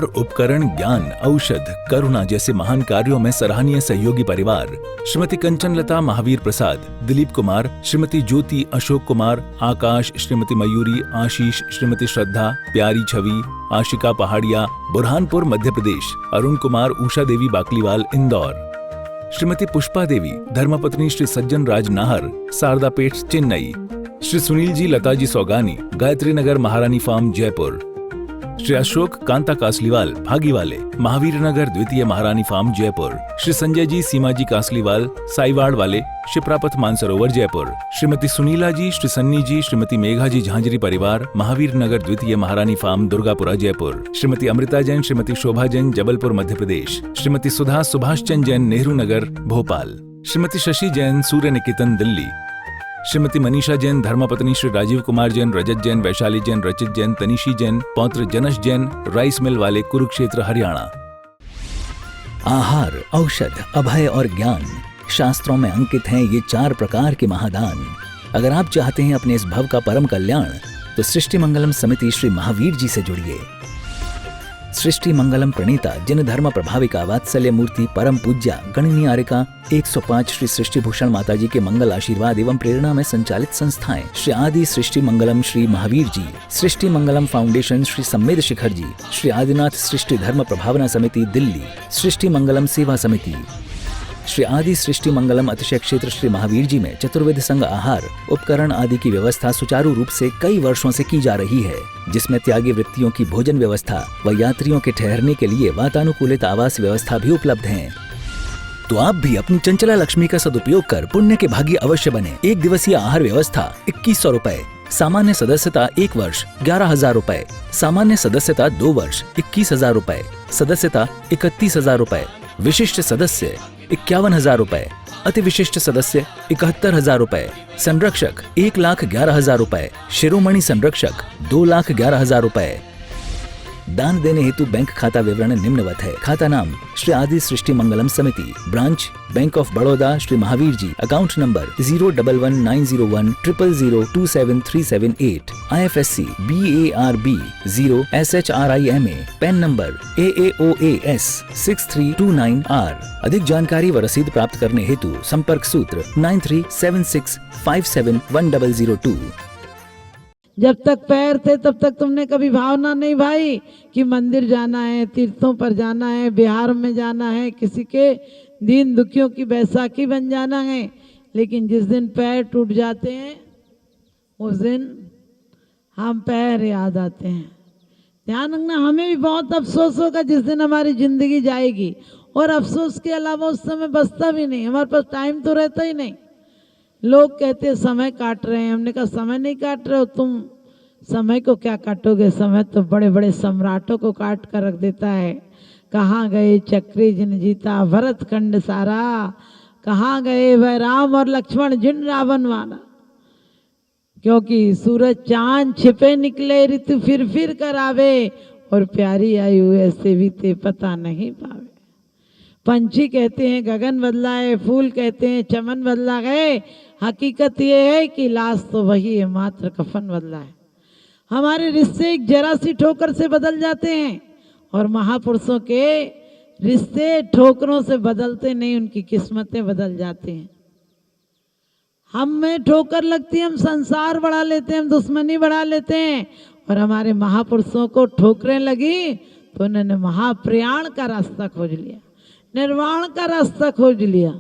उपकरण, ज्ञान, औषध, करुणा जैसे महान कार्यों में सराहनीय सहयोगी परिवार श्रीमती कंचन लता महावीर प्रसाद, दिलीप कुमार, श्रीमती ज्योति अशोक कुमार, आकाश, श्रीमती मयूरी, आशीष, श्रीमती श्रद्धा, प्यारी छवि, आशिका पहाड़िया, बुरहानपुर मध्य प्रदेश, अरुण कुमार, उषा देवी बाकलीवाल इंदौर, श्रीमती पुष्पा देवी, धर्मपत्नी श्री सज्जन राज नाहर, शारदापेट चेन्नई, श्री सुनील जी लताजी सौगानी, गायत्री नगर महारानी फार्म जयपुर, श्री अशोक कांता कासलीवाल भागीवाले, महावीर नगर द्वितीय महारानी फार्म जयपुर, श्री संजय जी सीमा जी कासलीवाल साईवाड़ वाले, शिप्रापथ मानसरोवर जयपुर, श्रीमती सुनीला जी, श्री सन्नी जी, श्रीमती मेघा जी झांझरी परिवार, महावीर नगर द्वितीय महारानी फार्म दुर्गापुरा जयपुर, श्रीमती अमृता जैन, श्रीमती शोभा जैन जबलपुर मध्य प्रदेश, श्रीमती सुधा सुभाष चंद जैन नेहरू नगर भोपाल, श्रीमती शशि जैन सूर्य निकेतन दिल्ली, श्रीमती मनीषा जैन, धर्मपत्नी श्री राजीव कुमार जैन, रजत जैन, वैशाली जैन, रचित जैन, तनिशी जैन, पौत्र जनश जैन, राइस मिल वाले, कुरुक्षेत्र हरियाणा। आहार, औषध, अभय और ज्ञान शास्त्रों में अंकित हैं ये 4 प्रकार के महादान। अगर आप चाहते हैं अपने इस भव का परम कल्याण, तो सृष्टि मंगलम समिति श्री महावीर जी से जुड़िए। सृष्टि मंगलम प्रणीता जिन धर्म प्रभाविका वात्सल्य मूर्ति परम पूज्या गणनीय आर्यका 105 श्री सृष्टि भूषण माता जी के मंगल आशीर्वाद एवं प्रेरणा में संचालित संस्थाएं श्री आदि सृष्टि मंगलम श्री महावीर जी, सृष्टि मंगलम फाउंडेशन श्री सम्मेद शिखर जी, श्री आदिनाथ सृष्टि धर्म प्रभावना समिति दिल्ली, सृष्टि मंगलम सेवा समिति, श्री आदि सृष्टि मंगलम अतिशय क्षेत्र श्री महावीर जी में चतुर्वेद संघ आहार उपकरण आदि की व्यवस्था सुचारू रूप से कई वर्षों से की जा रही है, जिसमें त्यागी वृत्तियों की भोजन व्यवस्था व यात्रियों के ठहरने के लिए वातानुकूलित आवास व्यवस्था भी उपलब्ध है। तो आप भी अपनी चंचला लक्ष्मी का सदुपयोग कर पुण्य के भागी अवश्य बने। 1 दिवसीय आहार व्यवस्था 2100 रुपए, सामान्य सदस्यता 1 वर्ष 11,000 रुपए, सामान्य सदस्यता 2 वर्ष 21,000 रुपए, सदस्यता 31,000 रुपए, विशिष्ट सदस्य 51,000 रुपए, अति विशिष्ट सदस्य 71,000 रुपए, संरक्षक 1,11,000 रुपए, शिरोमणि संरक्षक 2,11,000 रुपए। दान देने हेतु बैंक खाता विवरण निम्नवत है। खाता नाम श्री आदि Srishti Mangalam Samiti, branch Bank of Baroda Shri Mahavir ji, account number 0119010027378, IFSC BARB 0 SHRIMA, PAN number AAOAS 6329R। अधिक जानकारी व रसीद प्राप्त करने हेतु संपर्क सूत्र 9376571002। जब तक पैर थे तब तक तुमने कभी भावना नहीं भाई कि मंदिर जाना है, तीर्थों पर जाना है, बिहार में जाना है, किसी के दीन दुखियों की बैसाखी बन जाना है। लेकिन जिस दिन पैर टूट जाते हैं उस दिन हम पैर याद आते हैं। ध्यान रखना, हमें भी बहुत अफसोस होगा जिस दिन हमारी जिंदगी जाएगी, और अफसोस के अलावा उस समय बचता भी नहीं, हमारे पास टाइम तो रहता ही नहीं। लोग कहते हैं समय काट रहे हैं, हमने कहा समय नहीं काट रहे हो तुम, समय को क्या काटोगे, समय तो बड़े बड़े सम्राटों को काट कर रख देता है। कहाँ गए चक्री जिन जीता भरत खंड सारा, कहाँ गए वह राम और लक्ष्मण जिन रावण वाला। क्योंकि सूरज चांद छिपे निकले ऋतु फिर कर आवे, और प्यारी आयु ऐसे बीते पता नहीं पावे। पंछी कहते हैं गगन बदला है, फूल कहते हैं चमन बदला गए, हकीकत ये है कि लाश तो वही है, मात्र कफन बदला है। हमारे रिश्ते एक जरा सी ठोकर से बदल जाते हैं, और महापुरुषों के रिश्ते ठोकरों से बदलते नहीं, उनकी किस्मतें बदल जाती हैं। हम में ठोकर लगती है, हम संसार बढ़ा लेते हैं, हम दुश्मनी बढ़ा लेते हैं, और हमारे महापुरुषों को ठोकरें लगी तो उन्होंने महाप्रयाण का रास्ता खोज लिया, निर्वाण का रास्ता खोज लिया।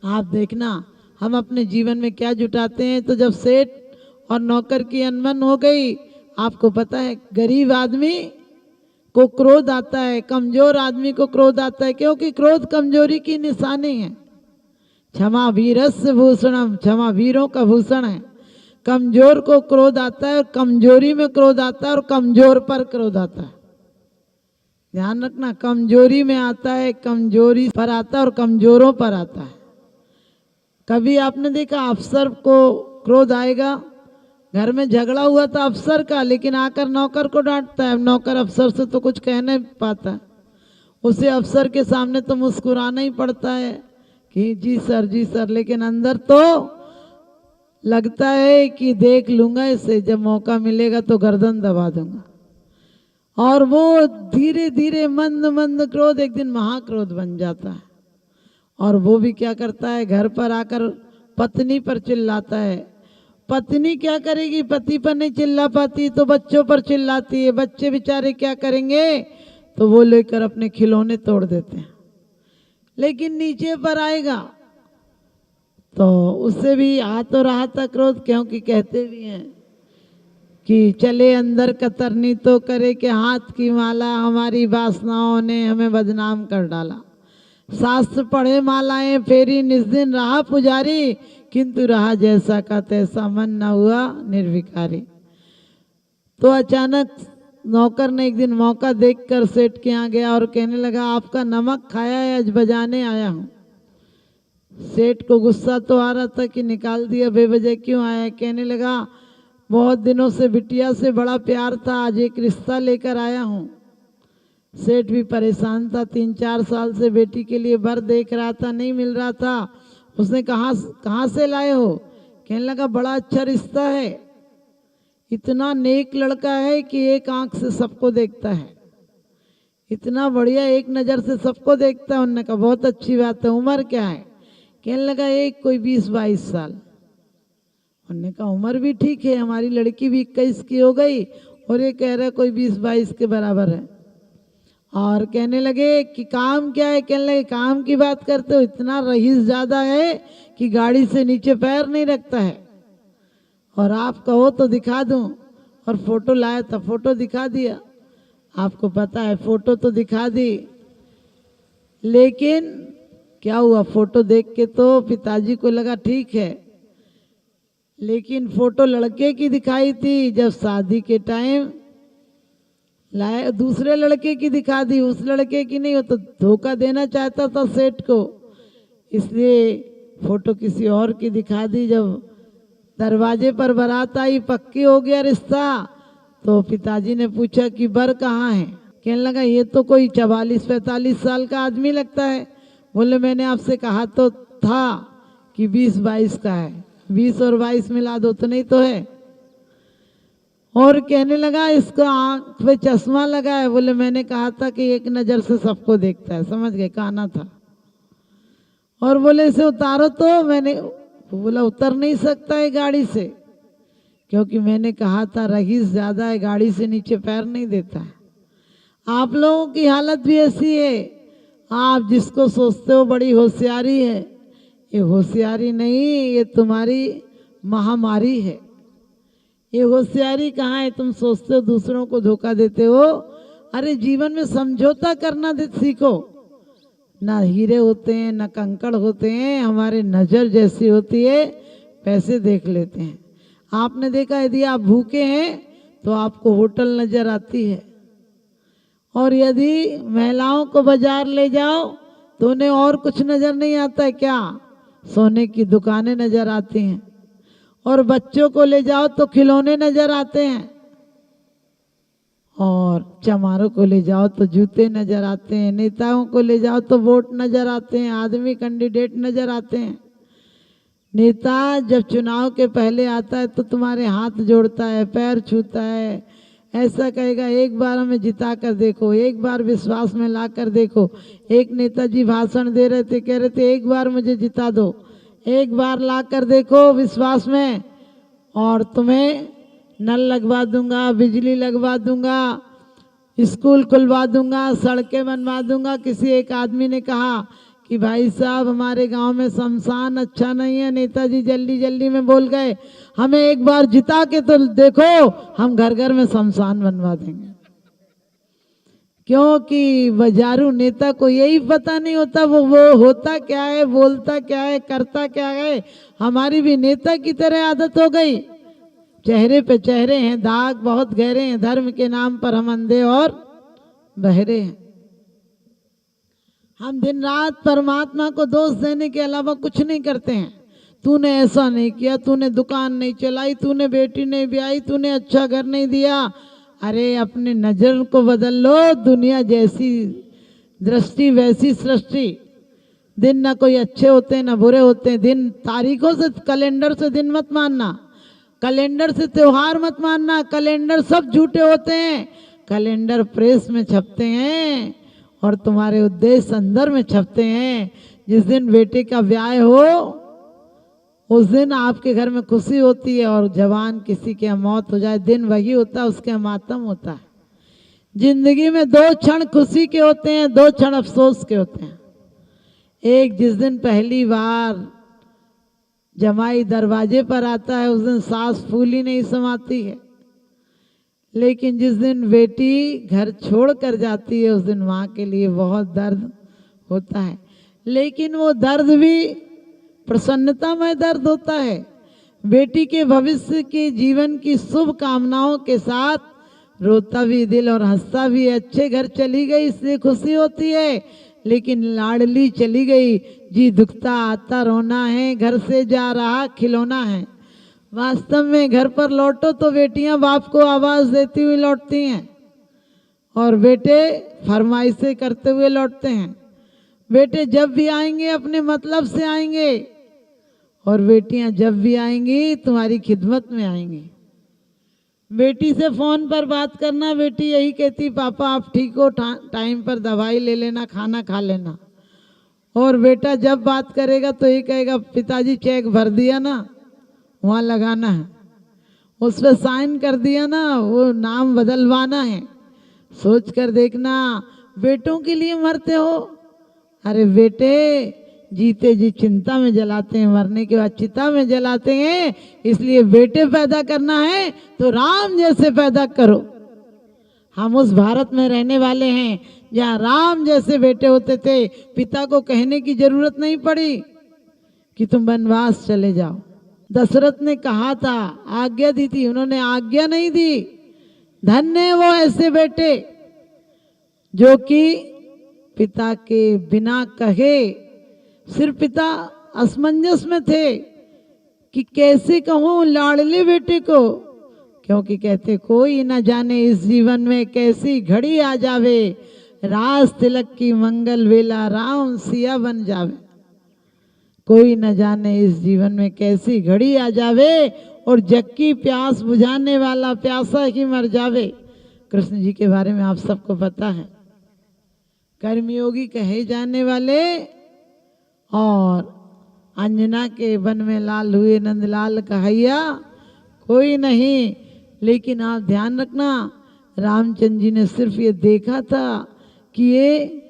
आप देखना हम अपने जीवन में क्या जुटाते हैं। तो जब सेठ और नौकर की अनबन हो गई, आपको पता है गरीब आदमी को क्रोध आता है, कमजोर आदमी को क्रोध आता है, क्योंकि क्रोध कमजोरी की निशानी है। क्षमा वीरस्य भूषणम, क्षमा वीरों का भूषण है। कमजोर को क्रोध आता है, और कमजोरी में क्रोध आता है, और कमजोर पर क्रोध आता है। ध्यान रखना, कमजोरी में आता है, कमजोरी पर आता है, और कमजोरों पर आता है। कभी आपने देखा अफसर को क्रोध आएगा, घर में झगड़ा हुआ था अफसर का, लेकिन आकर नौकर को डांटता है। नौकर अफसर से तो कुछ कह नहीं पाता, उसे अफसर के सामने तो मुस्कुराना ही पड़ता है कि जी सर, लेकिन अंदर तो लगता है कि देख लूंगा इसे, जब मौका मिलेगा तो गर्दन दबा दूंगा। और वो धीरे धीरे मंद मंद क्रोध एक दिन महाक्रोध बन जाता है। और वो भी क्या करता है, घर पर आकर पत्नी पर चिल्लाता है। पत्नी क्या करेगी, पति पर नहीं चिल्ला पाती तो बच्चों पर चिल्लाती है। बच्चे बेचारे क्या करेंगे, तो वो लेकर अपने खिलौने तोड़ देते हैं। लेकिन नीचे पर आएगा तो उससे भी आ तो रहा था क्रोध, क्योंकि कहते भी हैं कि चले अंदर कतरनी तो करे के हाथ की माला, हमारी वासनाओं ने हमें बदनाम कर डाला। शास्त्र पढ़े मालाएं फेरी निस दिन रहा पुजारी, किंतु रहा जैसा का तैसा मन न हुआ निर्विकारी। तो अचानक नौकर ने एक दिन मौका देखकर सेठ के यहाँ गया और कहने लगा, आपका नमक खाया है, आज बजाने आया हूँ। सेठ को गुस्सा तो आ रहा था कि निकाल दिया, बेवजह क्यों आया। कहने लगा, बहुत दिनों से बिटिया से बड़ा प्यार था, आज एक रिश्ता लेकर आया हूँ। सेठ भी परेशान था, 3-4 साल से बेटी के लिए वर देख रहा था, नहीं मिल रहा था। उसने कहाँ से लाए हो। कहने लगा, बड़ा अच्छा रिश्ता है, इतना नेक लड़का है कि एक आंख से सबको देखता है, इतना बढ़िया एक नज़र से सबको देखता है। उन्होंने कहा, बहुत अच्छी बात है, उम्र क्या है। कहने लगा, एक कोई 20-22 साल। उन्होंने कहा, उम्र भी ठीक है, हमारी लड़की भी 21 की हो गई और ये कह रहा है कोई 20-22 के बराबर है। और कहने लगे कि काम क्या है। कहने लगे, काम की बात करते हो, इतना रईस ज़्यादा है कि गाड़ी से नीचे पैर नहीं रखता है, और आप कहो तो दिखा दूं। और फोटो लाया था, फोटो दिखा दिया। आपको पता है, फोटो तो दिखा दी, लेकिन क्या हुआ, फोटो देख के तो पिताजी को लगा ठीक है, लेकिन फोटो लड़के की दिखाई थी। जब शादी के टाइम लाए दूसरे लड़के की दिखा दी, उस लड़के की नहीं। हो तो धोखा देना चाहता था सेठ को, इसलिए फोटो किसी और की दिखा दी। जब दरवाजे पर बारात आई, पक्की हो गया रिश्ता, तो पिताजी ने पूछा कि बर कहाँ है। कहने लगा, ये तो कोई 44-45 साल का आदमी लगता है। बोले, मैंने आपसे कहा तो था कि 20-22 का है, 20 और 22 मिला दो तो नहीं तो है। और कहने लगा, इसका आंख पे चश्मा लगा है। बोले, मैंने कहा था कि एक नज़र से सबको देखता है, समझ गए, काना था। और बोले, इसे उतारो तो। मैंने बोला, उतर नहीं सकता है गाड़ी से, क्योंकि मैंने कहा था रईस ज़्यादा है, गाड़ी से नीचे पैर नहीं देता है। आप लोगों की हालत भी ऐसी है, आप जिसको सोचते हो बड़ी होशियारी है, ये होशियारी नहीं, ये तुम्हारी महामारी है। ये होशियारी कहाँ है, तुम सोचते हो दूसरों को धोखा देते हो। अरे जीवन में समझौता करना सीखो। ना हीरे होते हैं, ना कंकड़ होते हैं, हमारे नज़र जैसी होती है, पैसे देख लेते हैं। आपने देखा, यदि आप भूखे हैं तो आपको होटल नज़र आती है, और यदि महिलाओं को बाजार ले जाओ तो उन्हें और कुछ नज़र नहीं आता है, क्या, सोने की दुकानें नज़र आती हैं। और बच्चों को ले जाओ तो खिलौने नज़र आते हैं, और चमारों को ले जाओ तो जूते नज़र आते हैं, नेताओं को ले जाओ तो वोट नज़र आते हैं, आदमी कैंडिडेट नज़र आते हैं। नेता जब चुनाव के पहले आता है तो तुम्हारे हाथ जोड़ता है, पैर छूता है, ऐसा कहेगा, एक बार हमें जिता कर देखो, एक बार विश्वास में ला कर देखो। एक नेताजी भाषण दे रहे थे, कह रहे थे, एक बार मुझे जिता दो, एक बार ला कर देखो विश्वास में, और तुम्हें नल लगवा दूंगा, बिजली लगवा दूंगा, स्कूल खुलवा दूंगा, सड़कें बनवा दूंगा। किसी एक आदमी ने कहा कि भाई साहब, हमारे गांव में शमशान अच्छा नहीं है। नेताजी जल्दी जल्दी में बोल गए, हमें एक बार जिता के तो देखो, हम घर घर में शमशान बनवा देंगे। क्योंकि बाजारू नेता को यही पता नहीं होता वो होता क्या है, बोलता क्या है, करता क्या है। हमारी भी नेता की तरह आदत हो गई, चेहरे पे चेहरे हैं, दाग बहुत गहरे हैं, धर्म के नाम पर हम अंधे और बहरे हैं। हम दिन रात परमात्मा को दोष देने के अलावा कुछ नहीं करते हैं। तूने ऐसा नहीं किया, तूने दुकान नहीं चलाई, तूने बेटी नहीं ब्याई, तूने अच्छा घर नहीं दिया। अरे अपने नजर को बदल लो, दुनिया जैसी दृष्टि वैसी सृष्टि। दिन ना कोई अच्छे होते हैं ना बुरे होते हैं। दिन तारीखों से, कैलेंडर से दिन मत मानना, कैलेंडर से त्योहार मत मानना, कैलेंडर सब झूठे होते हैं। कैलेंडर प्रेस में छपते हैं और तुम्हारे उद्देश्य अंदर में छपते हैं। जिस दिन बेटे का ब्याह हो उस दिन आपके घर में खुशी होती है, और जवान किसी की मौत हो जाए दिन वही होता है, उसके मातम होता है। जिंदगी में 2 क्षण खुशी के होते हैं, 2 क्षण अफसोस के होते हैं। एक जिस दिन पहली बार जमाई दरवाजे पर आता है उस दिन सांस फूल ही नहीं समाती है, लेकिन जिस दिन बेटी घर छोड़ कर जाती है उस दिन माँ के लिए बहुत दर्द होता है। लेकिन वो दर्द भी प्रसन्नतामय दर्द होता है। बेटी के भविष्य के जीवन की शुभ कामनाओं के साथ रोता भी दिल और हंसता भी। अच्छे घर चली गई इसलिए खुशी होती है, लेकिन लाडली चली गई जी दुखता आता रोना है, घर से जा रहा खिलौना है। वास्तव में घर पर लौटो तो बेटियां बाप को आवाज देती हुई लौटती हैं और बेटे फरमाइशें करते हुए लौटते हैं। बेटे जब भी आएंगे अपने मतलब से आएंगे और बेटियां जब भी आएंगी तुम्हारी खिदमत में आएंगी। बेटी से फोन पर बात करना, बेटी यही कहती पापा आप ठीक हो, टाइम पर दवाई ले लेना, खाना खा लेना। और बेटा जब बात करेगा तो ये कहेगा पिताजी चेक भर दिया ना, वहाँ लगाना है, उस पर साइन कर दिया ना, वो नाम बदलवाना है। सोच कर देखना बेटों के लिए मरते हो। अरे बेटे जीते जी चिंता में जलाते हैं, मरने के बाद चिता में जलाते हैं। इसलिए बेटे पैदा करना है तो राम जैसे पैदा करो। हम उस भारत में रहने वाले हैं जहाँ राम जैसे बेटे होते थे। पिता को कहने की जरूरत नहीं पड़ी कि तुम वनवास चले जाओ। दशरथ ने कहा था, आज्ञा दी थी, उन्होंने आज्ञा नहीं दी। धन्य है वो ऐसे बेटे जो कि पिता के बिना कहे, सिर्फ पिता असमंजस में थे कि कैसे कहूँ लाडले बेटे को, क्योंकि कहते कोई न जाने इस जीवन में कैसी घड़ी आ जावे, राज तिलक की मंगल वेला राम सिया बन जावे। कोई न जाने इस जीवन में कैसी घड़ी आ जावे और जग की प्यास बुझाने वाला प्यासा ही मर जावे। कृष्ण जी के बारे में आप सबको पता है, कर्मयोगी कहे जाने वाले और अंजना के वन में लाल हुए नंदलाल कहैया कोई नहीं। लेकिन आप ध्यान रखना रामचंद्र जी ने सिर्फ ये देखा था कि ये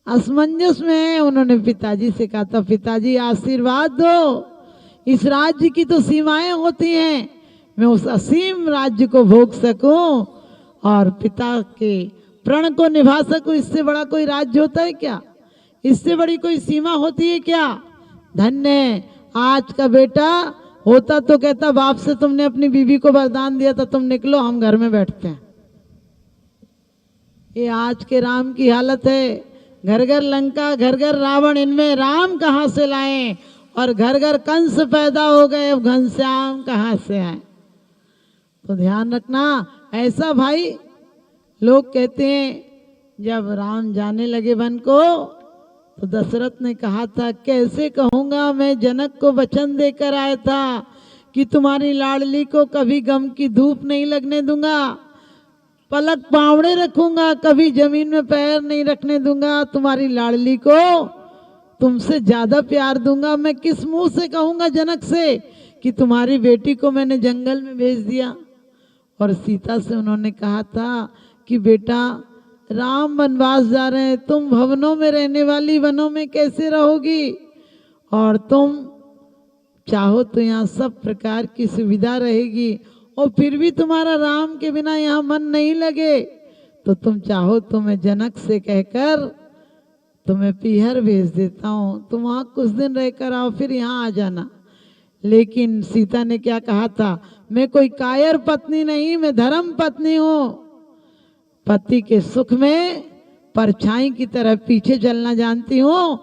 असमंजस में है। उन्होंने पिताजी से कहा था पिताजी आशीर्वाद दो, इस राज्य की तो सीमाएं होती हैं, मैं उस असीम राज्य को भोग सकूं और पिता के प्रण को निभा सकूं। इससे बड़ा कोई राज्य होता है क्या? इससे बड़ी कोई सीमा होती है क्या? धन्य आज का बेटा होता तो कहता बाप से तुमने अपनी बीवी को वरदान दिया था, तुम निकलो हम घर में बैठते हैं। ये आज के राम की हालत है। घर घर लंका, घर घर रावण, इनमें राम कहाँ से लाएं? और घर घर कंस पैदा हो गए, अब घनश्याम कहाँ से आए? तो ध्यान रखना ऐसा भाई। लोग कहते हैं जब राम जाने लगे वन को तो दशरथ ने कहा था कैसे कहूँगा, मैं जनक को वचन देकर आया था कि तुम्हारी लाडली को कभी गम की धूप नहीं लगने दूंगा, पलक पावड़े रखूंगा, कभी जमीन में पैर नहीं रखने दूंगा, तुम्हारी लाडली को तुमसे ज्यादा प्यार दूंगा। मैं किस मुंह से कहूंगा जनक से कि तुम्हारी बेटी को मैंने जंगल में भेज दिया। और सीता से उन्होंने कहा था कि बेटा राम वनवास जा रहे हैं, तुम भवनों में रहने वाली वनों में कैसे रहोगी? और तुम चाहो तो यहाँ सब प्रकार की सुविधा रहेगी और फिर भी तुम्हारा राम के बिना यहाँ मन नहीं लगे, तो तुम चाहो तो मैं जनक से कहकर तुम्हें पीहर भेज देता हूँ, तुम वहाँ कुछ दिन रहकर आओ, फिर यहाँ आ जाना। लेकिन सीता ने क्या कहा था, मैं कोई कायर पत्नी नहीं, मैं धर्म पत्नी हूँ। पति के सुख में परछाई की तरह पीछे चलना जानती हूँ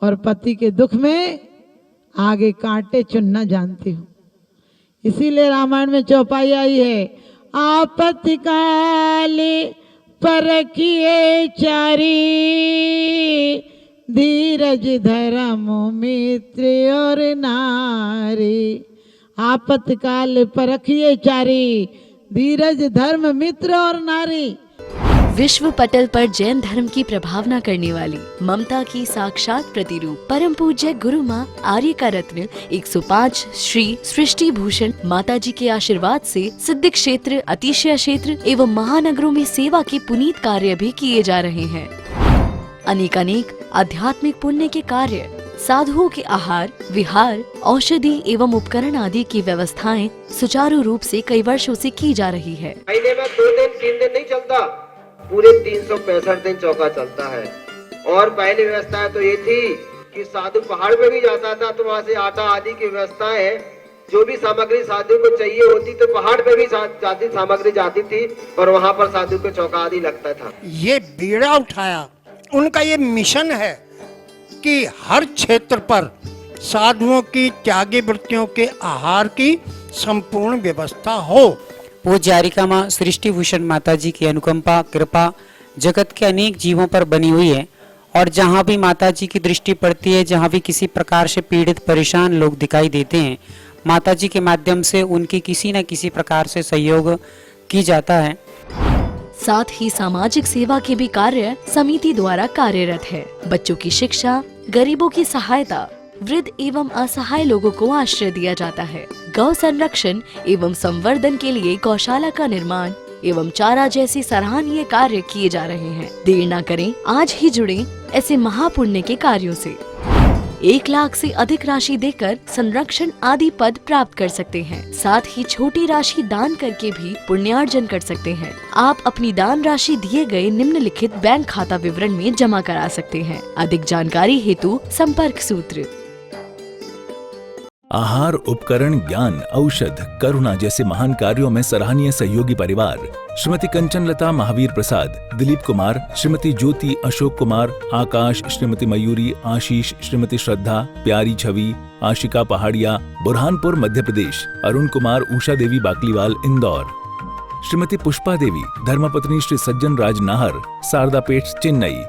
और पति के दुख में आगे कांटे चुनना जानती हूँ। इसीलिए रामायण में चौपाई आई है, आपत्ति काले परखिए चारी, धीरज धर्म मित्र और नारी। आपत्ति काल परखिए चारी, धीरज धर्म मित्र और नारी। विश्व पटल पर जैन धर्म की प्रभावना करने वाली ममता की साक्षात प्रतिरूप परम पूज्य गुरु माँ आर्य का रत्न 105 श्री सृष्टि भूषण माता जी के आशीर्वाद से सिद्ध क्षेत्र, अतिशय क्षेत्र एवं महानगरों में सेवा के पुनीत कार्य भी किए जा रहे हैं। अनेकानेक आध्यात्मिक पुण्य के कार्य, साधुओं के आहार, विहार, औषधि एवं उपकरण आदि की व्यवस्थाएं सुचारू रूप से कई वर्षों से की जा रही है। महीने में 2 दिन 3 दिन नहीं चलता, पूरे 365 दिन चौका चलता है। और पहली व्यवस्था तो ये थी कि साधु पहाड़ पे भी जाता था तो वहाँ से आटा आदि की व्यवस्था है, जो भी सामग्री साधु को चाहिए होती तो पहाड़ पे भी जाती सामग्री जाती थी और वहाँ पर साधु को चौका आदि लगता था। ये बीड़ा उठाया, उनका ये मिशन है कि हर क्षेत्र पर साधुओं की त्यागी वृत्तियों के आहार की संपूर्ण व्यवस्था हो। पूज्य आर्यिका माँ सृष्टि भूषण माता जी की अनुकंपा कृपा जगत के अनेक जीवों पर बनी हुई है और जहाँ भी माता जी की दृष्टि पड़ती है, जहाँ भी किसी प्रकार से पीड़ित परेशान लोग दिखाई देते हैं, माता जी के माध्यम से उनकी किसी न किसी प्रकार से सहयोग की जाता है। साथ ही सामाजिक सेवा के भी कार्य समिति द्वारा कार्यरत है। बच्चों की शिक्षा, गरीबों की सहायता, वृद्ध एवं असहाय लोगों को आश्रय दिया जाता है। गौ संरक्षण एवं संवर्धन के लिए गौशाला का निर्माण एवं चारा जैसे सराहनीय कार्य किए जा रहे हैं। देर न करें, आज ही जुड़ें ऐसे महापुण्य के कार्यों से। 1 लाख से अधिक राशि देकर संरक्षण आदि पद प्राप्त कर सकते हैं। साथ ही छोटी राशि दान करके भी पुण्यार्जन कर सकते हैं। आप अपनी दान राशि दिए गए निम्नलिखित बैंक खाता विवरण में जमा करा सकते हैं। अधिक जानकारी हेतु संपर्क सूत्र। आहार, उपकरण, ज्ञान, औषध, करुणा जैसे महान कार्यों में सराहनीय सहयोगी परिवार श्रीमती कंचन लता महावीर प्रसाद, दिलीप कुमार, श्रीमती ज्योति अशोक कुमार, आकाश, श्रीमती मयूरी, आशीष, श्रीमती श्रद्धा, प्यारी छवि, आशिका पहाड़िया, बुरहानपुर मध्य प्रदेश, अरुण कुमार, उषा देवी बाकलीवाल इंदौर, श्रीमती पुष्पा देवी, धर्मपत्नी श्री सज्जन राज नाहर, सारदापेट चेन्नई,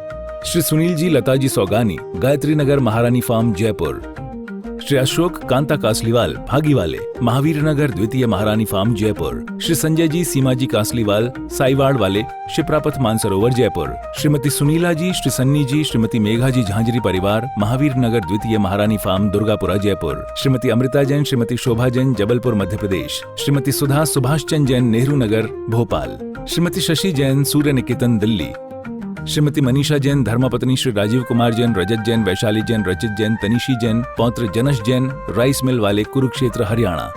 श्री सुनील जी लताजी सौगानी, गायत्री नगर महारानी फार्म जयपुर, श्री अशोक कांता कासलीवाल भागीवाले, महावीर नगर द्वितीय महारानी फार्म जयपुर, श्री संजय जी सीमा जी कासलीवाल साईवाड़ वाले, शिप्रापथ मानसरोवर जयपुर, श्रीमती सुनीला जी, श्री सन्नी जी, श्रीमती मेघा जी झांझरी परिवार, महावीर नगर द्वितीय महारानी फार्म दुर्गापुरा जयपुर, श्रीमती अमृता जैन, श्रीमती शोभा जैन जबलपुर मध्य प्रदेश, श्रीमती सुधा सुभाष चंद जैन नेहरू नगर भोपाल, श्रीमती शशि जैन सूर्य निकेतन दिल्ली, श्रीमती मनीषा जैन, धर्मपत्नी श्री राजीव कुमार जैन, रजत जैन, वैशाली जैन, रचित जैन, तनिशी जैन, पौत्र जनश जैन, राइस मिल वाले, कुरुक्षेत्र हरियाणा।